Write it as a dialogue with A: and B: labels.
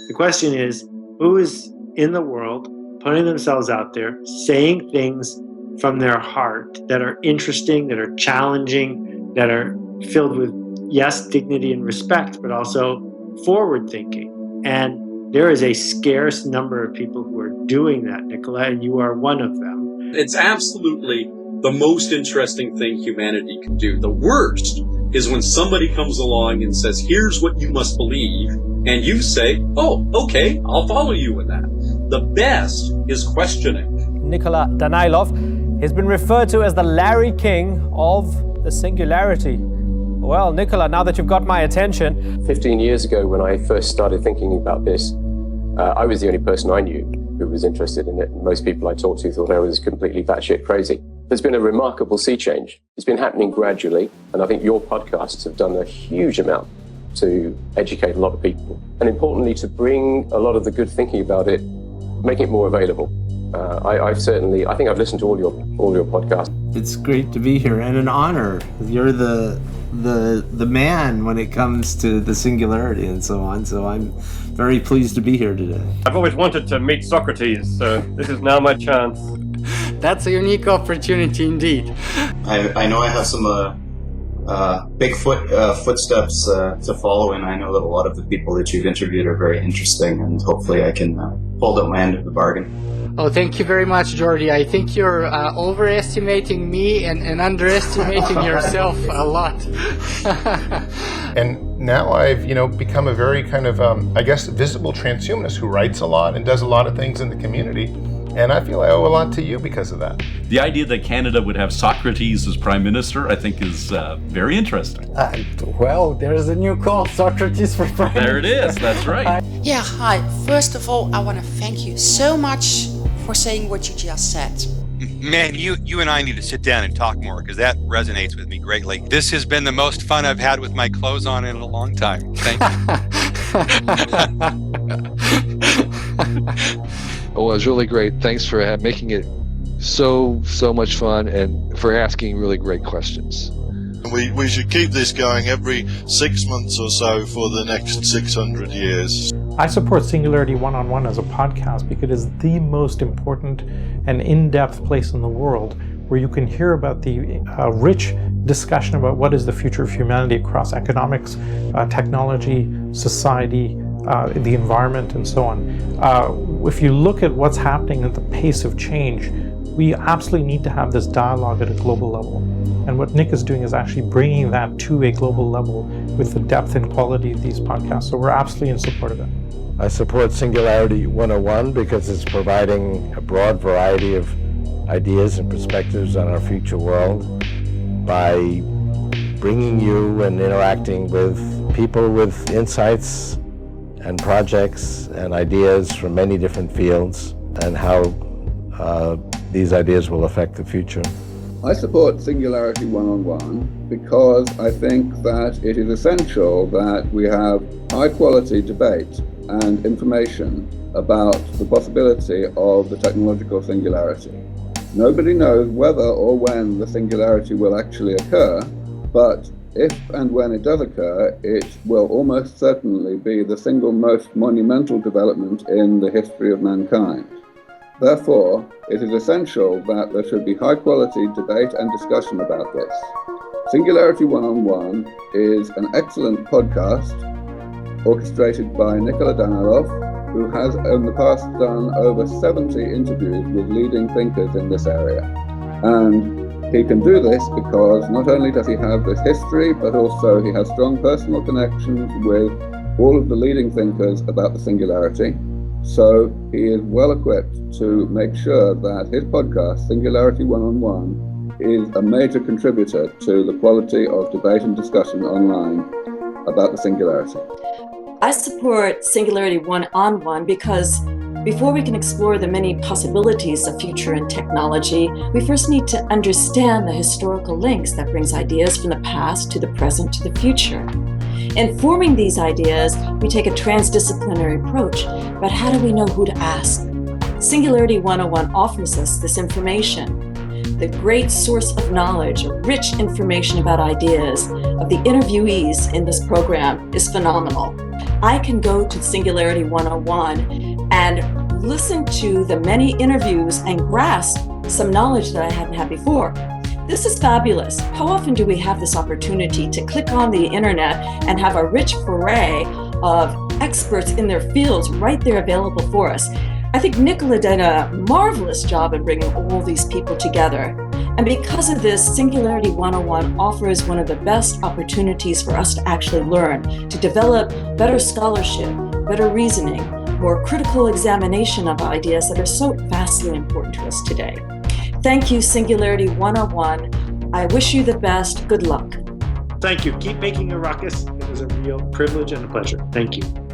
A: The question is, who is in the world putting themselves out there, saying things from their heart that are interesting, that are challenging, that are filled with, yes, dignity and respect, but also forward thinking. And there is a scarce number of people who are doing that, Nicola, and you are one of them.
B: It's absolutely the most interesting thing humanity can do. The worst is when somebody comes along and says, here's what you must believe, and you say, oh, okay, I'll follow you in that. The best is questioning.
C: Nicola Danilov has been referred to as the Larry King of the Singularity. Well, Nicola, now that you've got my attention...
D: 15 years ago, when I first started thinking about this, I was the only person I knew who was interested in it. Most people I talked to thought I was completely batshit crazy. There's been a remarkable sea change. It's been happening gradually, and I think your podcasts have done a huge amount to educate a lot of people. And importantly, to bring a lot of the good thinking about it, make it more available. I think I've listened to all your podcasts.
E: It's great to be here and an honor. You're the man when it comes to the singularity and so on. So I'm very pleased to be here today.
F: I've always wanted to meet Socrates, so this is now my chance.
G: That's a unique opportunity indeed.
H: I know I have some big footsteps to follow, and I know that a lot of the people that you've interviewed are very interesting, and hopefully I can hold up my end of the bargain.
G: Oh, thank you very much, Jordi. I think you're overestimating me and underestimating yourself a lot.
I: And now I've, become a very kind of, visible transhumanist who writes a lot and does a lot of things in the community. And I feel I owe a lot to you because of that.
J: The idea that Canada would have Socrates as prime minister, I think, is very interesting.
G: Well, there's a new call, Socrates for prime minister.
J: There it is, that's right.
K: Yeah, hi. First of all, I want to thank you so much for saying what you just said.
L: Man, you and I need to sit down and talk more, because that resonates with me greatly. This has been the most fun I've had with my clothes on in a long time. Thank you.
M: Oh, it was really great. Thanks for making it so much fun and for asking really great questions.
N: We should keep this going every 6 months or so for the next 600 years.
O: I support Singularity 1on1 as a podcast because it is the most important and in-depth place in the world where you can hear about the rich discussion about what is the future of humanity across economics, technology, society, the environment, and so on. If you look at what's happening at the pace of change, we absolutely need to have this dialogue at a global level. And what Nick is doing is actually bringing that to a global level with the depth and quality of these podcasts. So we're absolutely in support of it.
P: I support Singularity 1on1 because it's providing a broad variety of ideas and perspectives on our future world by bringing you and interacting with people with insights and projects and ideas from many different fields and how these ideas will affect the future.
Q: I support Singularity 1on1 because I think that it is essential that we have high-quality debate and information about the possibility of the technological singularity. Nobody knows whether or when the singularity will actually occur, but if and when it does occur, it will almost certainly be the single most monumental development in the history of mankind. Therefore, it is essential that there should be high-quality debate and discussion about this. Singularity 1on1 is an excellent podcast orchestrated by Nicola Danilov, who has in the past done over 70 interviews with leading thinkers in this area. And he can do this because not only does he have this history, but also he has strong personal connections with all of the leading thinkers about the singularity. So he is well equipped to make sure that his podcast, Singularity 1on1, is a major contributor to the quality of debate and discussion online about the singularity.
R: I support Singularity 1on1 because before we can explore the many possibilities of future and technology, we first need to understand the historical links that brings ideas from the past to the present to the future. In forming these ideas, we take a transdisciplinary approach, but how do we know who to ask? Singularity 1on1 offers us this information. The great source of knowledge, rich information about ideas of the interviewees in this program is phenomenal. I can go to Singularity 1on1 and listen to the many interviews and grasp some knowledge that I hadn't had before. This is fabulous. How often do we have this opportunity to click on the internet and have a rich foray of experts in their fields right there available for us? I think Nicola did a marvelous job in bringing all these people together. And because of this, Singularity 1on1 offers one of the best opportunities for us to actually learn, to develop better scholarship, better reasoning, more critical examination of ideas that are so vastly important to us today. Thank you, Singularity 1on1. I wish you the best. Good luck.
A: Thank you. Keep making a ruckus. It was a real privilege and a pleasure. Thank you.